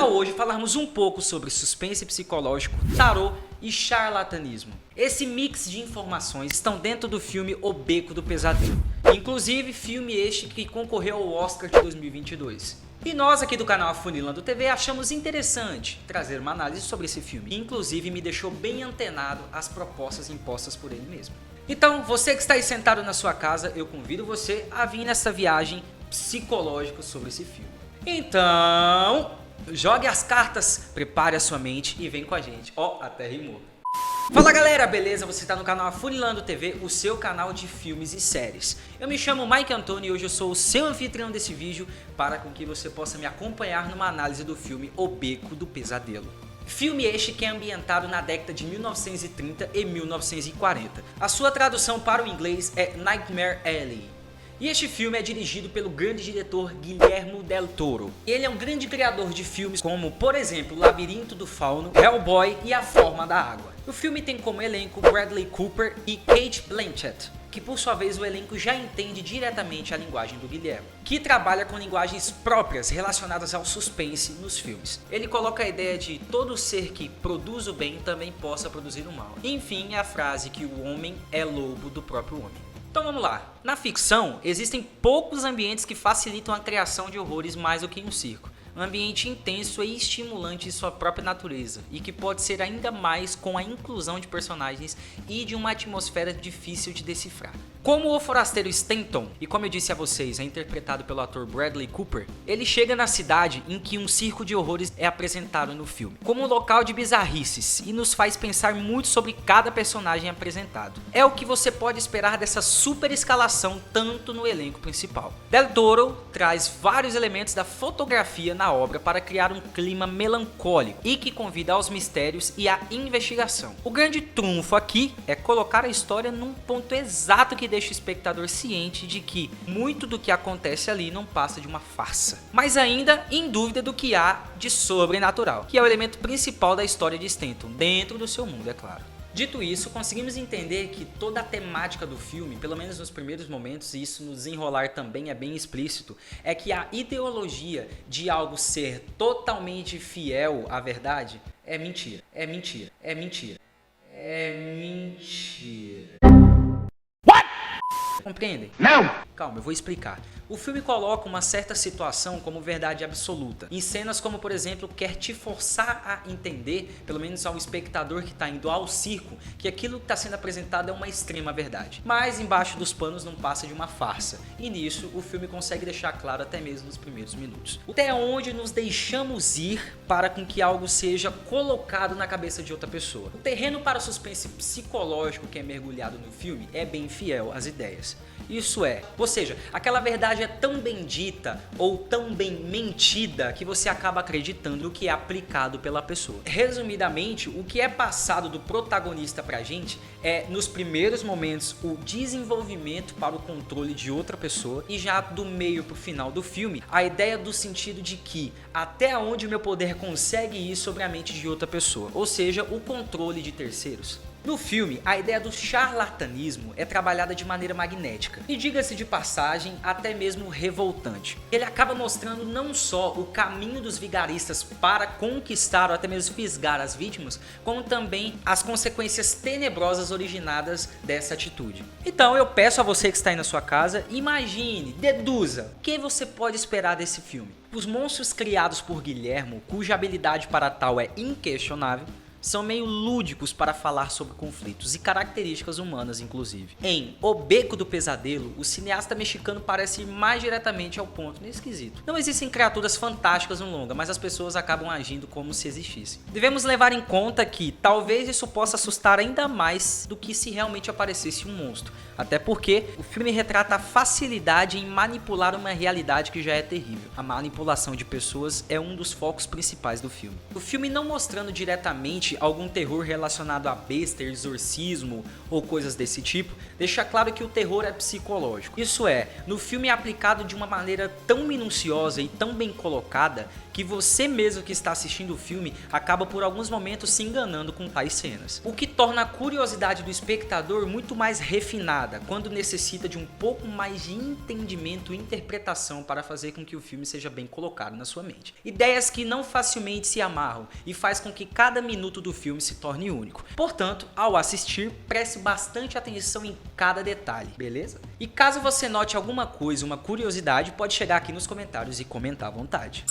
para hoje falarmos um pouco sobre suspense psicológico, tarô e charlatanismo. Esse mix de informações estão dentro do filme O Beco do Pesadelo. Inclusive, filme este que concorreu ao Oscar de 2022. E nós aqui do canal Afunilando TV achamos interessante trazer uma análise sobre esse filme. Que inclusive me deixou bem antenado às propostas impostas por ele mesmo. Então, você que está aí sentado na sua casa, eu convido você a vir nessa viagem psicológica sobre esse filme. Então, jogue as cartas, prepare a sua mente e vem com a gente. Ó, até rimou. Fala galera, beleza? Você está no canal Afunilando TV, o seu canal de filmes e séries. Eu me chamo Mike Antônio e hoje eu sou o seu anfitrião desse vídeo para com que você possa me acompanhar numa análise do filme O Beco do Pesadelo. Filme este que é ambientado na década de 1930 e 1940. A sua tradução para o inglês é Nightmare Alley. E este filme é dirigido pelo grande diretor Guillermo del Toro. Ele é um grande criador de filmes como, por exemplo, Labirinto do Fauno, Hellboy e A Forma da Água. O filme tem como elenco Bradley Cooper e Cate Blanchett, que por sua vez o elenco já entende diretamente a linguagem do Guillermo, que trabalha com linguagens próprias relacionadas ao suspense nos filmes. Ele coloca a ideia de todo ser que produz o bem também possa produzir o mal. Enfim, é a frase que o homem é lobo do próprio homem. Então vamos lá. Na ficção, existem poucos ambientes que facilitam a criação de horrores mais do que em um circo. Um ambiente intenso e estimulante em sua própria natureza, e que pode ser ainda mais com a inclusão de personagens e de uma atmosfera difícil de decifrar. Como o forasteiro Stanton, e como eu disse a vocês, é interpretado pelo ator Bradley Cooper, ele chega na cidade em que um circo de horrores é apresentado no filme, como um local de bizarrices, e nos faz pensar muito sobre cada personagem apresentado. É o que você pode esperar dessa super escalação tanto no elenco principal. Del Toro traz vários elementos da fotografia na obra para criar um clima melancólico e que convida aos mistérios e à investigação. O grande trunfo aqui é colocar a história num ponto exato que deixa o espectador ciente de que muito do que acontece ali não passa de uma farsa, mas ainda em dúvida do que há de sobrenatural, que é o elemento principal da história de Stanton, dentro do seu mundo, é claro. Dito isso, conseguimos entender que toda a temática do filme, pelo menos nos primeiros momentos, e isso no desenrolar também é bem explícito, é que a ideologia de algo ser totalmente fiel à verdade é mentira, é mentira, é mentira, é mentira. Compreendem? Não! Calma, eu vou explicar. O filme coloca uma certa situação como verdade absoluta, em cenas como, por exemplo, quer te forçar a entender, pelo menos ao espectador que está indo ao circo, que aquilo que está sendo apresentado é uma extrema verdade. Mas embaixo dos panos não passa de uma farsa, e nisso o filme consegue deixar claro até mesmo nos primeiros minutos. Até onde nos deixamos ir para com que algo seja colocado na cabeça de outra pessoa. O terreno para o suspense psicológico que é mergulhado no filme é bem fiel às ideias. Isso é, ou seja, aquela verdade é tão bem dita ou tão bem mentida que você acaba acreditando no que é aplicado pela pessoa. Resumidamente, o que é passado do protagonista pra gente é, nos primeiros momentos, o desenvolvimento para o controle de outra pessoa, e já do meio pro final do filme, a ideia do sentido de que até onde o meu poder consegue ir sobre a mente de outra pessoa, ou seja, o controle de terceiros. No filme, a ideia do charlatanismo é trabalhada de maneira magnética e, diga-se de passagem, até mesmo revoltante. Ele acaba mostrando não só o caminho dos vigaristas para conquistar ou até mesmo fisgar as vítimas, como também as consequências tenebrosas originadas dessa atitude. Então eu peço a você que está aí na sua casa, imagine, deduza, o que você pode esperar desse filme. Os monstros criados por Guillermo, cuja habilidade para tal é inquestionável, são meio lúdicos para falar sobre conflitos e características humanas, inclusive. Em O Beco do Pesadelo, o cineasta mexicano parece ir mais diretamente ao ponto nesse quesito. Não existem criaturas fantásticas no longa, mas as pessoas acabam agindo como se existissem. Devemos levar em conta que talvez isso possa assustar ainda mais do que se realmente aparecesse um monstro. Até porque o filme retrata a facilidade em manipular uma realidade que já é terrível. A manipulação de pessoas é um dos focos principais do filme. O filme não mostrando diretamente algum terror relacionado a besta, exorcismo ou coisas desse tipo, deixa claro que o terror é psicológico. Isso é, no filme é aplicado de uma maneira tão minuciosa e tão bem colocada que você mesmo que está assistindo o filme acaba por alguns momentos se enganando com tais cenas. O que torna a curiosidade do espectador muito mais refinada, quando necessita de um pouco mais de entendimento e interpretação para fazer com que o filme seja bem colocado na sua mente. Ideias que não facilmente se amarram e faz com que cada minuto do filme se torne único. Portanto, ao assistir, preste bastante atenção em cada detalhe, beleza? E caso você note alguma coisa, uma curiosidade, pode chegar aqui nos comentários e comentar à vontade.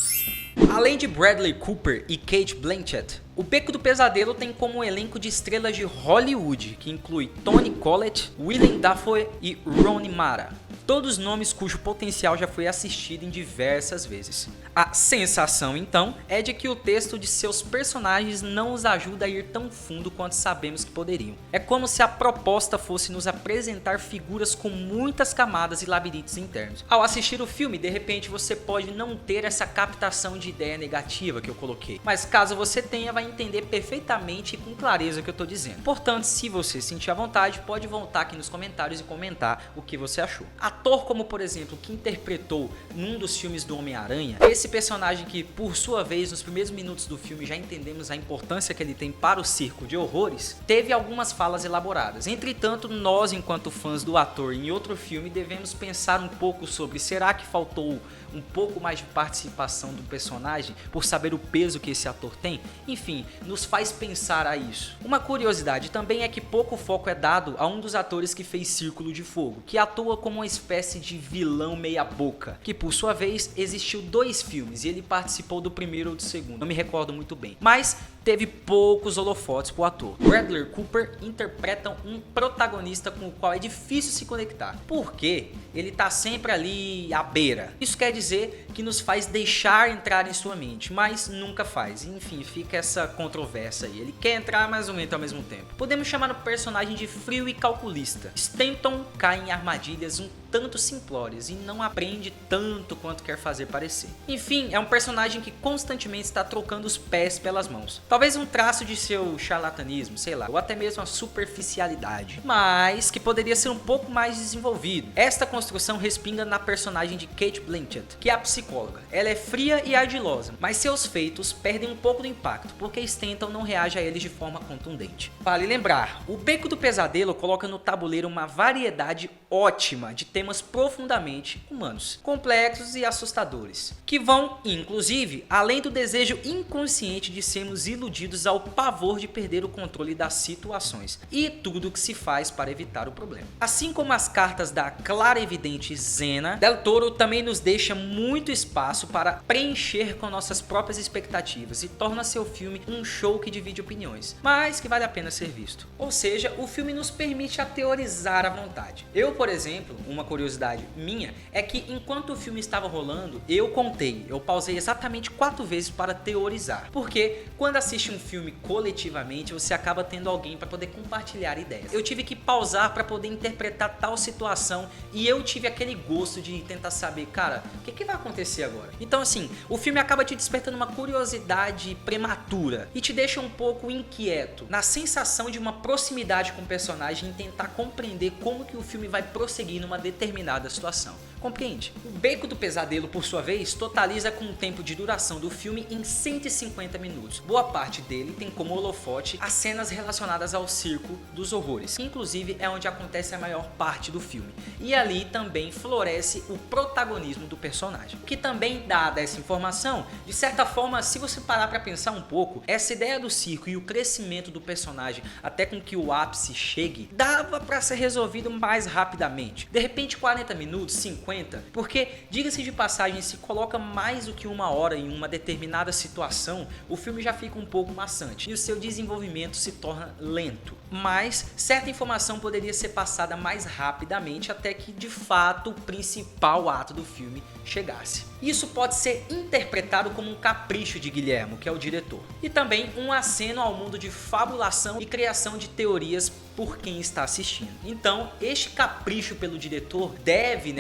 Além de Bradley Cooper e Cate Blanchett, o Beco do Pesadelo tem como elenco de estrelas de Hollywood, que inclui Toni Collette, Willem Dafoe e Rooney Mara. Todos nomes cujo potencial já foi assistido em diversas vezes. A sensação, então, é de que o texto de seus personagens não os ajuda a ir tão fundo quanto sabemos que poderiam. É como se a proposta fosse nos apresentar figuras com muitas camadas e labirintos internos. Ao assistir o filme, de repente você pode não ter essa captação de ideia negativa que eu coloquei, mas caso você tenha, vai entender perfeitamente e com clareza o que eu estou dizendo. Portanto, se você sentir à vontade, pode voltar aqui nos comentários e comentar o que você achou. Ator como, por exemplo, que interpretou num dos filmes do Homem-Aranha, esse personagem que, por sua vez, nos primeiros minutos do filme já entendemos a importância que ele tem para o circo de horrores, teve algumas falas elaboradas. Entretanto, nós, enquanto fãs do ator em outro filme, devemos pensar um pouco sobre será que faltou um pouco mais de participação do personagem por saber o peso que esse ator tem? Enfim, nos faz pensar a isso. Uma curiosidade também é que pouco foco é dado a um dos atores que fez Círculo de Fogo, que atua como uma espécie de vilão meia boca, que por sua vez existiu 2 filmes e ele participou do primeiro ou do segundo, não me recordo muito bem, mas teve poucos holofotes pro ator. Bradley Cooper interpreta um protagonista com o qual é difícil se conectar, porque ele tá sempre ali à beira. Isso quer dizer que nos faz deixar entrar em sua mente, mas nunca faz. Enfim, fica essa controvérsia aí. Ele quer entrar, mas não entra ao mesmo tempo. Podemos chamar o personagem de frio e calculista. Stanton cai em armadilhas um tanto simplórias e não aprende tanto quanto quer fazer parecer. Enfim, é um personagem que constantemente está trocando os pés pelas mãos. Talvez um traço de seu charlatanismo, sei lá, ou até mesmo a superficialidade, mas que poderia ser um pouco mais desenvolvido. Esta construção respinga na personagem de Cate Blanchett, que é a psicóloga. Ela é fria e ardilosa, mas seus feitos perdem um pouco do impacto, porque Stanton não reage a eles de forma contundente. Vale lembrar, o Beco do Pesadelo coloca no tabuleiro uma variedade ótima de temas profundamente humanos, complexos e assustadores, que vão, inclusive, além do desejo inconsciente de sermos iludidos ao pavor de perder o controle das situações e tudo o que se faz para evitar o problema. Assim como as cartas da clarividente Zena, Del Toro também nos deixa muito espaço para preencher com nossas próprias expectativas e torna seu filme um show que divide opiniões, mas que vale a pena ser visto. Ou seja, o filme nos permite a teorizar à vontade. Eu, por exemplo, uma curiosidade minha é que enquanto o filme estava rolando, eu pausei exatamente 4 vezes para teorizar, porque quando assiste um filme coletivamente, você acaba tendo alguém para poder compartilhar ideias. Eu tive que pausar para poder interpretar tal situação e eu tive aquele gosto de tentar saber, cara, o que vai acontecer agora? Então assim, o filme acaba te despertando uma curiosidade prematura e te deixa um pouco inquieto, na sensação de uma proximidade com o personagem e tentar compreender como que o filme vai prosseguir numa determinada situação. Compreende? O Beco do Pesadelo, por sua vez, totaliza com o tempo de duração do filme em 150 minutos. Boa parte dele tem como holofote as cenas relacionadas ao circo dos horrores, que inclusive é onde acontece a maior parte do filme. E ali também floresce o protagonismo do personagem. O que também, dada essa informação, de certa forma, se você parar para pensar um pouco, essa ideia do circo e o crescimento do personagem até com que o ápice chegue, dava para ser resolvido mais rapidamente. De repente 40 minutos, 50, porque, diga-se de passagem, se coloca mais do que 1 hora em uma determinada situação, o filme já fica um pouco maçante e o seu desenvolvimento se torna lento. Mas certa informação poderia ser passada mais rapidamente até que de fato o principal ato do filme chegasse. Isso pode ser interpretado como um capricho de Guillermo, que é o diretor, e também um aceno ao mundo de fabulação e criação de teorias por quem está assistindo. Então, este capricho pelo diretor deve,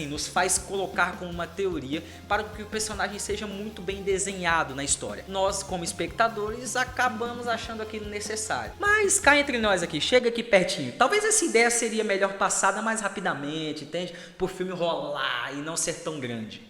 nos faz colocar como uma teoria para que o personagem seja muito bem desenhado na história. Nós, como espectadores, acabamos achando aquilo necessário. Mas cá entre nós aqui, chega aqui pertinho. Talvez essa ideia seria melhor passada mais rapidamente, entende? Por filme rolar e não ser tão grande.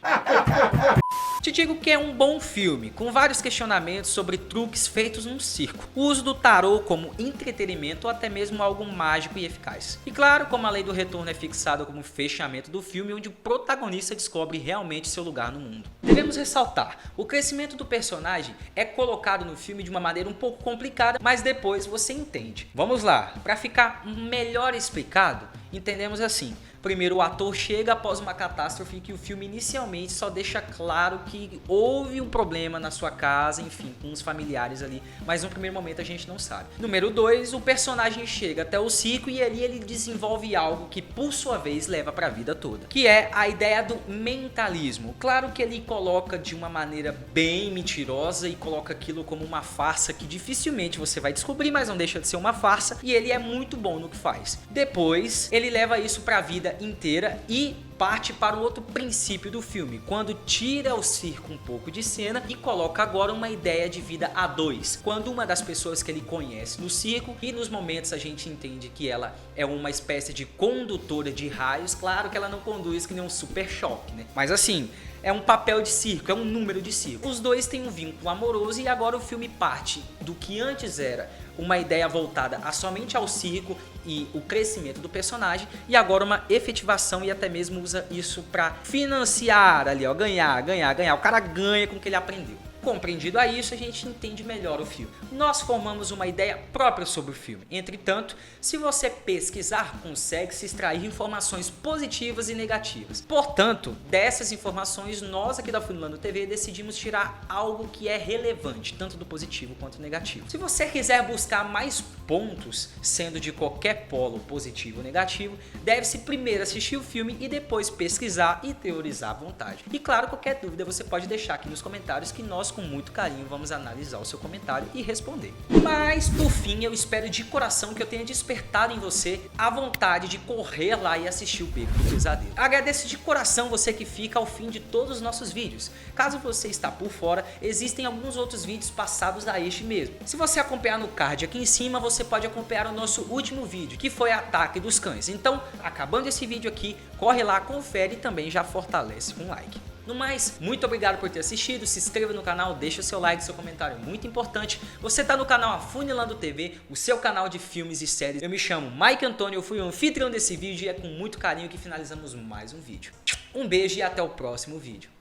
Te digo que é um bom filme, com vários questionamentos sobre truques feitos num circo, o uso do tarô como entretenimento ou até mesmo algo mágico e eficaz. E claro, como a lei do retorno é fixada como fechamento do filme, onde o protagonista descobre realmente seu lugar no mundo. Devemos ressaltar, o crescimento do personagem é colocado no filme de uma maneira um pouco complicada, mas depois você entende. Vamos lá, para ficar melhor explicado, entendemos assim. Primeiro, o ator chega após uma catástrofe que o filme inicialmente só deixa claro que houve um problema na sua casa, enfim, com os familiares ali, mas no primeiro momento a gente não sabe. Número 2, o personagem chega até o circo e ali ele desenvolve algo que por sua vez leva para a vida toda, que é a ideia do mentalismo. Claro que ele coloca de uma maneira bem mentirosa e coloca aquilo como uma farsa que dificilmente você vai descobrir, mas não deixa de ser uma farsa, e ele é muito bom no que faz. Depois, ele leva isso para a vida inteira e parte para o outro princípio do filme, quando tira o circo um pouco de cena e coloca agora uma ideia de vida a dois, quando uma das pessoas que ele conhece no circo, e nos momentos a gente entende que ela é uma espécie de condutora de raios, claro que ela não conduz que nem um super choque, né? Mas assim, é um papel de circo, é um número de circo. Os dois têm um vínculo amoroso e agora o filme parte do que antes era uma ideia voltada a somente ao circo e o crescimento do personagem, e agora uma efetivação, e até mesmo usa isso para financiar ali, ó, ganhar. O cara ganha com o que ele aprendeu. Compreendido a isso, a gente entende melhor o filme. Nós formamos uma ideia própria sobre o filme. Entretanto, se você pesquisar, consegue se extrair informações positivas e negativas. Portanto, dessas informações, nós aqui da Funilando TV decidimos tirar algo que é relevante, tanto do positivo quanto do negativo. Se você quiser buscar mais pontos, sendo de qualquer polo positivo ou negativo, deve-se primeiro assistir o filme e depois pesquisar e teorizar à vontade. E claro, qualquer dúvida você pode deixar aqui nos comentários que nós com muito carinho vamos analisar o seu comentário e responder. Mas por fim, eu espero de coração que eu tenha despertado em você a vontade de correr lá e assistir o Beco do Pesadelo. Agradeço de coração você que fica ao fim de todos os nossos vídeos. Caso você está por fora, existem alguns outros vídeos passados a este mesmo. Se você acompanhar no card aqui em cima, você pode acompanhar o nosso último vídeo, que foi Ataque dos Cães. Então, acabando esse vídeo aqui, corre lá, confere e também já fortalece com um like. No mais, muito obrigado por ter assistido, se inscreva no canal, deixa o seu like, seu comentário é muito importante. Você tá no canal Afunilando TV, o seu canal de filmes e séries. Eu me chamo Mike Antônio, eu fui o anfitrião desse vídeo e é com muito carinho que finalizamos mais um vídeo. Um beijo e até o próximo vídeo.